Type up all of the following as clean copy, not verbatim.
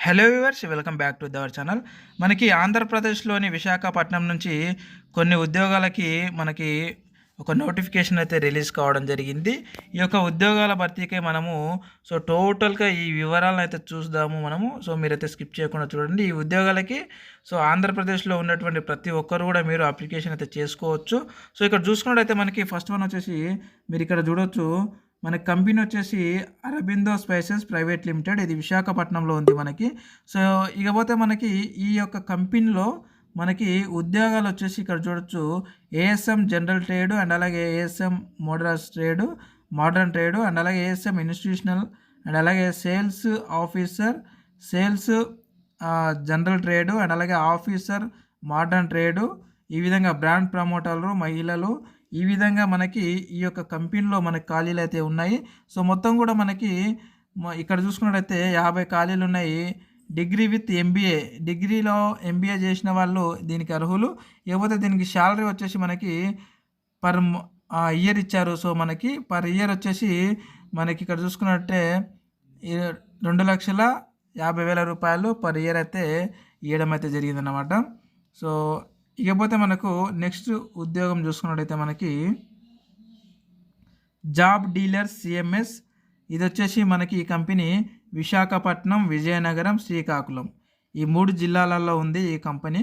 Hello viewers, welcome back to our channel. మనకి ఆంధ్రప్రదేశ్లోని విశాఖపట్నం నుంచి కొన్ని ఉద్యోగాలకి మనకి ఒక నోటిఫికేషన్ అయితే రిలీజ్ కావడం జరిగింది. ఈ యొక్క ఉద్యోగాల భర్తీకి మనము టోటల్గా ఈ వివరాలను అయితే చూద్దాము మనము. మీరైతే స్కిప్ చేయకుండా చూడండి. ఈ ఉద్యోగాలకి ఆంధ్రప్రదేశ్లో ఉన్నటువంటి ప్రతి ఒక్కరు కూడా మీరు అప్లికేషన్ అయితే చేసుకోవచ్చు. ఇక్కడ చూసుకున్నట్టయితే మనకి ఫస్ట్ వన్ వచ్చేసి మీరు ఇక్కడ చూడొచ్చు. మన కంపెనీ వచ్చేసి అరబిందో స్పైసెస్ ప్రైవేట్ లిమిటెడ్, ఇది విశాఖపట్నంలో ఉంది మనకి. ఇకపోతే మనకి ఈ యొక్క కంపెనీలో మనకి ఉద్యోగాలు వచ్చేసి ఇక్కడ చూడొచ్చు. ఏఎస్ఎం జనరల్ ట్రేడ్ అండ్ అలాగే ఏఎస్ఎం మోడర్న్ ట్రేడ్ అండ్ అలాగే ఏఎస్ఎం ఇన్స్టిట్యూషనల్ అండ్ అలాగే sales officer, sales general trade and అలాగే ఆఫీసర్ మోడర్న్ ట్రేడ్, ఈ విధంగా బ్రాండ్ ప్రమోటర్లు, మహిళలు, ఈ విధంగా మనకి ఈ యొక్క కంపెనీలో మనకి ఖాళీలు అయితే ఉన్నాయి. మొత్తం కూడా మనకి ఇక్కడ చూసుకున్నట్టయితే 50 ఖాళీలు ఉన్నాయి. డిగ్రీ విత్ ఎంబీఏ, డిగ్రీలో ఎంబీఏ చేసిన వాళ్ళు దీనికి అర్హులు. ఇకపోతే దీనికి శాలరీ వచ్చేసి మనకి పర్ ఇయర్ ఇచ్చారు. మనకి పర్ ఇయర్ వచ్చేసి మనకి ఇక్కడ చూసుకున్నట్టే 2,50,000 రూపాయలు పర్ ఇయర్ అయితే ఇవ్వడం అయితే జరిగిందన్నమాట. ఇకపోతే మనకు నెక్స్ట్ ఉద్యోగం చూసుకున్నట్టయితే మనకి జాబ్ డీలర్ సిఎంఎస్, ఇది వచ్చేసి మనకి ఈ కంపెనీ విశాఖపట్నం, విజయనగరం, శ్రీకాకుళం ఈ 3 జిల్లాలలో ఉంది ఈ కంపెనీ.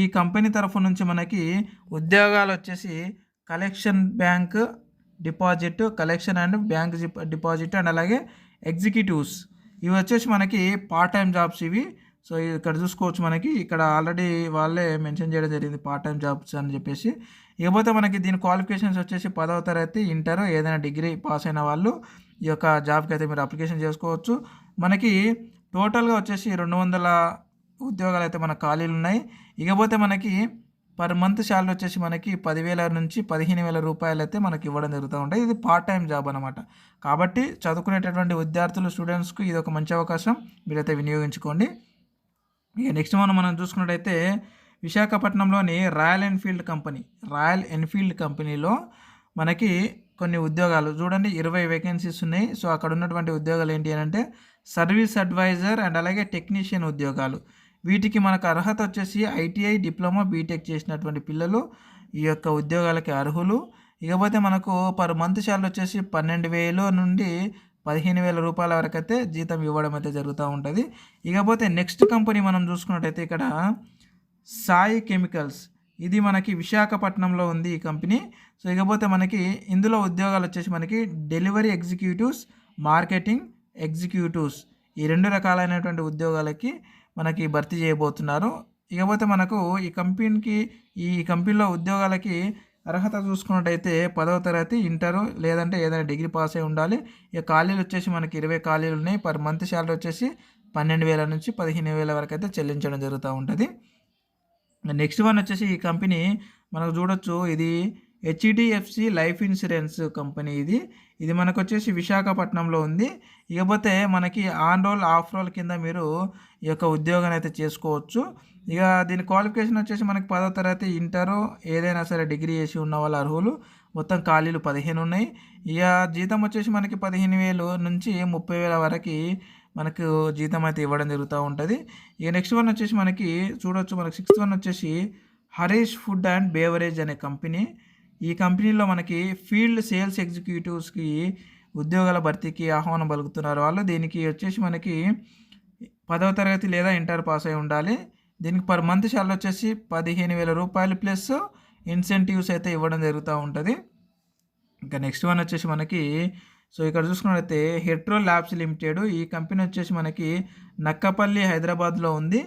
ఈ కంపెనీ తరఫు నుంచి మనకి ఉద్యోగాలు వచ్చేసి collection bank deposit, collection and bank deposit and అలాగే ఎగ్జిక్యూటివ్స్, ఇవి వచ్చేసి మనకి పార్ట్ టైం జాబ్స్ ఇవి. ఇక్కడ చూసుకోవచ్చు. మనకి ఇక్కడ ఆల్రెడీ వాళ్ళే మెన్షన్ చేయడం జరిగింది పార్ట్ టైం జాబ్స్ అని చెప్పేసి. ఇకపోతే మనకి దీని క్వాలిఫికేషన్స్ వచ్చేసి 10వ తరగతి, ఇంటర్, ఏదైనా డిగ్రీ పాస్ అయిన వాళ్ళు ఈ యొక్క జాబ్కి అయితే మీరు అప్లికేషన్ చేసుకోవచ్చు. మనకి టోటల్గా వచ్చేసి 200 ఉద్యోగాలు అయితే మన ఖాళీలు ఉన్నాయి. ఇకపోతే మనకి పర్ మంత్ శాలరీ వచ్చేసి మనకి 10,000 నుంచి 15,000 రూపాయలు అయితే మనకి ఇవ్వడం జరుగుతూ ఉంటాయి. ఇది పార్ట్ టైం జాబ్ అనమాట. కాబట్టి చదువుకునేటటువంటి విద్యార్థులు, స్టూడెంట్స్కి ఇది ఒక మంచి అవకాశం, మీరైతే వినియోగించుకోండి. నెక్స్ట్ మనం చూసుకున్నట్టయితే విశాఖపట్నంలోని రాయల్ ఎన్ఫీల్డ్ కంపెనీలో మనకి కొన్ని ఉద్యోగాలు చూడండి, 20 వేకెన్సీస్ ఉన్నాయి. అక్కడ ఉన్నటువంటి ఉద్యోగాలు ఏంటి అని అంటే సర్వీస్ అడ్వైజర్ అండ్ అలాగే టెక్నీషియన్ ఉద్యోగాలు. వీటికి మనకు అర్హత వచ్చేసి ఐటీఐ, డిప్లొమా, బీటెక్ చేసినటువంటి పిల్లలు ఈ యొక్క ఉద్యోగాలకి అర్హులు. ఇకపోతే మనకు పర్ మంత్ శాలరీ వచ్చేసి 12,000 నుండి 15,000 రూపాయల వరకు అయితే జీతం ఇవ్వడం అయితే జరుగుతూ ఉంటుంది. ఇకపోతే నెక్స్ట్ కంపెనీ మనం చూసుకున్నట్టయితే ఇక్కడ సాయి కెమికల్స్, ఇది మనకి విశాఖపట్నంలో ఉంది ఈ కంపెనీ. ఇకపోతే మనకి ఇందులో ఉద్యోగాలు వచ్చేసి మనకి డెలివరీ ఎగ్జిక్యూటివ్స్, మార్కెటింగ్ ఎగ్జిక్యూటివ్స్, ఈ 2 రకాలైనటువంటి ఉద్యోగాలకి మనకి భర్తీ చేయబోతున్నారు. ఇకపోతే మనకు ఈ కంపెనీలో ఉద్యోగాలకి అర్హత చూసుకున్నట్టయితే 10వ తరగతి, ఇంటరు లేదంటే ఏదైనా డిగ్రీ పాస్ అయి ఉండాలి. ఇక ఖాళీలు వచ్చేసి మనకి 20 ఖాళీలు ఉన్నాయి. పర్ మంత్ శాలరీ వచ్చేసి 12,000 నుంచి 15,000 వరకు అయితే చెల్లించడం జరుగుతూ ఉంటుంది. నెక్స్ట్ వన్ వచ్చేసి ఈ కంపెనీ మనకు చూడొచ్చు. ఇది హెచ్డిఎఫ్సి లైఫ్ ఇన్సూరెన్స్ కంపెనీ. ఇది మనకు వచ్చేసి విశాఖపట్నంలో ఉంది. ఇకపోతే మనకి ఆన్ రోల్, ఆఫ్ రోల్ కింద మీరు ఈ యొక్క ఉద్యోగాన్ని అయితే చేసుకోవచ్చు. ఇక దీని క్వాలిఫికేషన్ వచ్చేసి మనకి 10వ తరగతి, ఇంటరు, ఏదైనా సరే డిగ్రీ చేసి ఉన్న వాళ్ళు అర్హులు. మొత్తం ఖాళీలు 15 ఉన్నాయి. ఇక జీతం వచ్చేసి మనకి 15,000 నుంచి 30,000 వరకు మనకు జీతం అయితే ఇవ్వడం జరుగుతూ ఉంటుంది. ఇక నెక్స్ట్ వన్ వచ్చేసి మనకి చూడొచ్చు. మనకి 6th వన్ వచ్చేసి హరీష్ ఫుడ్ అండ్ బేవరేజ్ అనే కంపెనీ. ఈ కంపెనీలో మనకి ఫీల్డ్ సేల్స్ ఎగ్జిక్యూటివ్స్కి ఉద్యోగాల భర్తీకి ఆహ్వానం పలుకుతున్నారు వాళ్ళు. దీనికి వచ్చేసి మనకి 10వ తరగతి లేదా ఇంటర్ పాస్ అయి ఉండాలి. దీనికి పర్ మంత్ శాలరీ వచ్చేసి 15,000 రూపాయలు ప్లస్ ఇన్సెంటివ్స్ అయితే ఇవ్వడం జరుగుతూ ఉంటుంది. ఇంకా నెక్స్ట్ వన్ వచ్చేసి మనకి ఇక్కడ చూసుకున్నట్లయితే హెట్రో ల్యాబ్స్ లిమిటెడ్, ఈ కంపెనీ వచ్చేసి మనకి నక్కపల్లి, హైదరాబాద్లో ఉంది.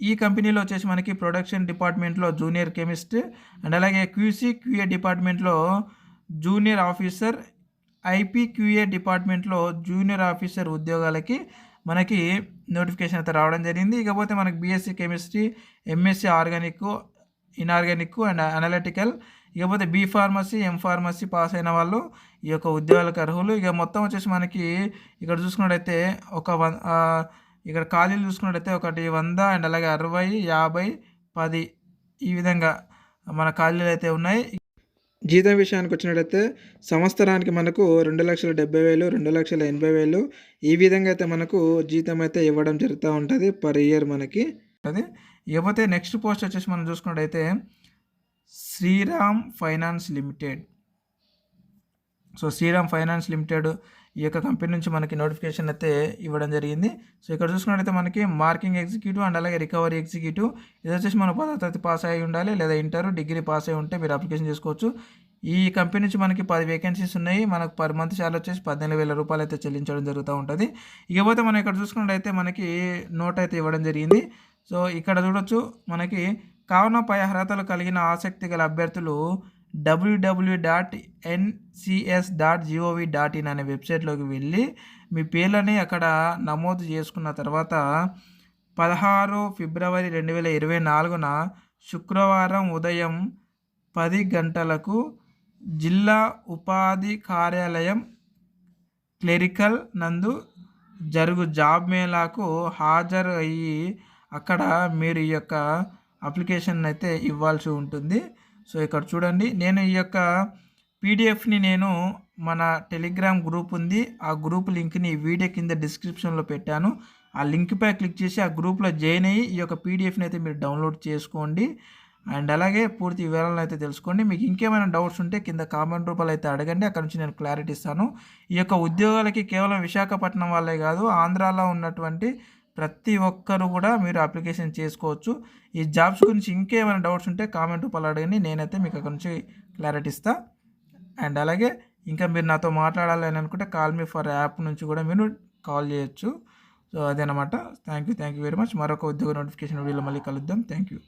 ఈ కంపెనీలో వచ్చేసి మనకి ప్రొడక్షన్ డిపార్ట్మెంట్లో జూనియర్ కెమిస్ట్ అండ్ అలాగే క్యూఏ డిపార్ట్మెంట్లో జూనియర్ ఆఫీసర్, ఐపీక్యూఏ డిపార్ట్మెంట్లో జూనియర్ ఆఫీసర్ ఉద్యోగాలకి మనకి నోటిఫికేషన్ అయితే రావడం జరిగింది. ఇకపోతే మనకి BSc chemistry, MSc organic, inorganic and analytical, ఇకపోతే B pharmacy, M pharmacy pass అయిన వాళ్ళు ఈ యొక్క ఉద్యోగాలకు అర్హులు. ఇక మొత్తం వచ్చేసి మనకి ఇక్కడ చూసుకున్నట్టయితే ఇక్కడ ఖాళీలు చూసుకున్నట్టయితే 100 అండ్ అలాగే 60, 50, 10 ఈ విధంగా మన ఖాళీలు అయితే ఉన్నాయి. జీతం విషయానికి వచ్చినట్టయితే సంవత్సరానికి మనకు 2,70,000, 2,80,000 ఈ విధంగా అయితే మనకు జీతం అయితే ఇవ్వడం జరుగుతూ ఉంటుంది పర్ ఇయర్ మనకి. అది ఇకపోతే నెక్స్ట్ పోస్ట్ వచ్చేసి మనం చూసుకున్నట్టయితే Shriram finance limited. So Shriram finance limited ఈ యొక్క కంపెనీ నుంచి మనకి నోటిఫికేషన్ అయితే ఇవ్వడం జరిగింది. సో ఇక్కడ చూసుకున్నట్టయితే మనకి మార్కింగ్ ఎగ్జిక్యూటివ్ అండ్ అలాగే రికవరీ ఎగ్జిక్యూటివ్. ఇది వచ్చేసి మన 10వ తరగతి పాస్ అయి ఉండాలి లేదా ఇంటర్ డిగ్రీ పాస్ అయి ఉంటే మీరు అప్లికేషన్ చేసుకోవచ్చు. ఈ కంపెనీ నుంచి మనకి 10 వేకెన్సీస్ ఉన్నాయి. మనకు పర్ మంత్ శాలరీ వచ్చేసి 14,000 రూపాయలు అయితే చెల్లించడం జరుగుతూ ఉంటుంది. ఇకపోతే మనం ఇక్కడ చూసుకున్నట్టయితే మనకి నోట్ అయితే ఇవ్వడం జరిగింది. సో ఇక్కడ చూడొచ్చు మనకి కావున పై అర్హతలు కలిగిన ఆసక్తి గల అభ్యర్థులు www.ncs.gov.in అనే వెబ్సైట్లోకి వెళ్ళి మీ పేర్లని అక్కడ నమోదు చేసుకున్న తర్వాత 16 ఫిబ్రవరి 2024న శుక్రవారం ఉదయం 10 గంటలకు జిల్లా ఉపాధి కార్యాలయం క్లెరికల్ నందు జరుగు జాబ్ మేళాకు హాజరు అయ్యి అక్కడ మీరు ఈ యొక్క అప్లికేషన్ అయితే ఇవ్వాల్సి ఉంటుంది. సో ఇక్కడ చూడండి, నేను ఈ యొక్క పీడిఎఫ్ని నేను మన టెలిగ్రామ్ గ్రూప్ ఉంది, ఆ గ్రూప్ లింక్ని వీడియో కింద డిస్క్రిప్షన్లో పెట్టాను. ఆ లింక్పై క్లిక్ చేసి ఆ గ్రూప్లో జాయిన్ అయ్యి ఈ యొక్క పీడిఎఫ్ని అయితే మీరు డౌన్లోడ్ చేసుకోండి. అండ్ అలాగే పూర్తి వివరాలను అయితే తెలుసుకోండి. మీకు ఇంకేమైనా డౌట్స్ ఉంటే కింద కామెంట్ రూపాయలు అయితే అడగండి, అక్కడ నుంచి నేను క్లారిటీ ఇస్తాను. ఈ యొక్క ఉద్యోగాలకి కేవలం విశాఖపట్నం వాళ్ళే కాదు, ఆంధ్రాలో ఉన్నటువంటి ప్రతి ఒక్కరు కూడా మీరు అప్లికేషన్ చేసుకోవచ్చు. ఈ జాబ్స్ గురించి ఇంకేమైనా డౌట్స్ ఉంటే కామెంట్ రూపాయలు అడగండి, నేనైతే మీకు అక్కడ నుంచి క్లారిటీ ఇస్తాను. అండ్ అలాగే ఇంకా మీరు నాతో మాట్లాడాలి అని అనుకుంటే కాల్ మీ ఫర్ యాప్ నుంచి కూడా మీరు కాల్ చేయొచ్చు. సో అదేనమాట. Thank you very much. మరొక ఉద్యోగ నోటిఫికేషన్ వీడియోలో మళ్ళీ కలుద్దాం. Thank you.